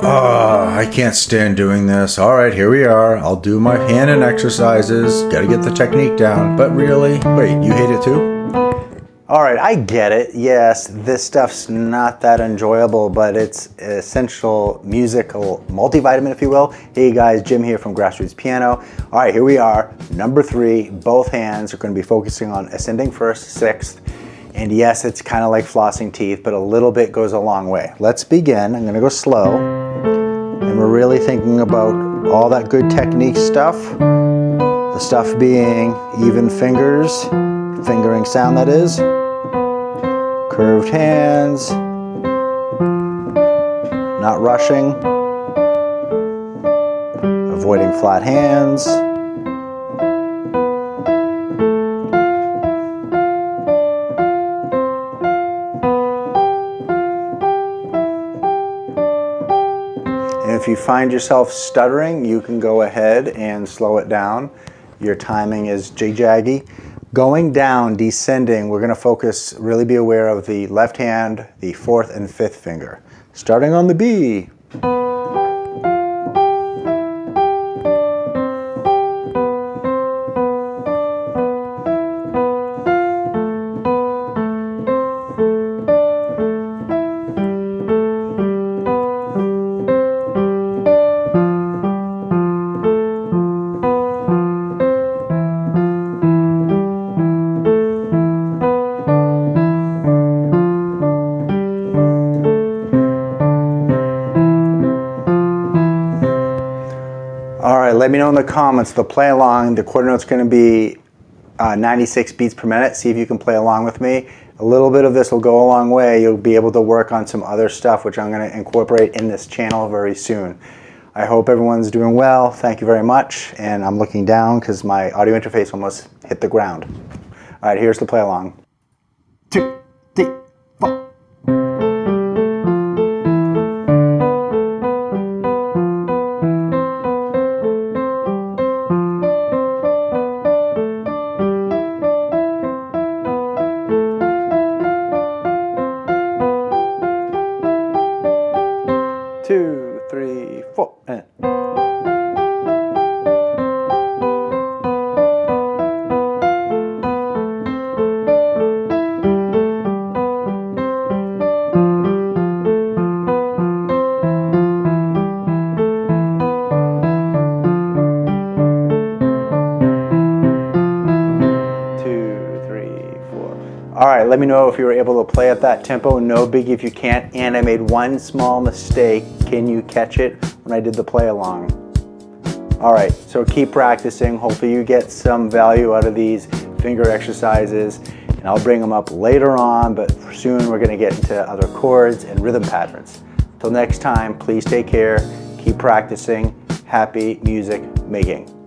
I can't stand doing this. All right, here we are. I'll do my hand and exercises. Gotta get the technique down. But really? Wait, you hate it too? All right, I get it. Yes, this stuff's not that enjoyable, but it's essential musical multivitamin, if you will. Hey guys, Jim here from Grassroots Piano. All right, here we are. Number 3, both hands are going to be focusing on ascending first, sixth. And yes, it's kind of like flossing teeth, but a little bit goes a long way. Let's begin. I'm going to go slow. And we're really thinking about all that good technique stuff. The stuff being even fingers, fingering sound that is. Curved hands. Not rushing. Avoiding flat hands. And if you find yourself stuttering, you can go ahead and slow it down. Your timing is jiggy. Going down, descending, we're going to focus, really be aware of the left hand, the 4th and 5th finger. Starting on the B. All right, let me know in the comments, the play along, the quarter note's going to be 96 beats per minute. See if you can play along with me. A little bit of this will go a long way. You'll be able to work on some other stuff, which I'm going to incorporate in this channel very soon. I hope everyone's doing well. Thank you very much. And I'm looking down because my audio interface almost hit the ground. All right, here's the play along. 2, 3, 4. 2, 3, 4, and. All right, let me know if you were able to play at that tempo. No biggie if you can't. And I made one small mistake. Can you catch it when I did the play along? All right, so keep practicing. Hopefully you get some value out of these finger exercises. And I'll bring them up later on, but soon we're gonna get into other chords and rhythm patterns. Till next time, please take care. Keep practicing. Happy music making.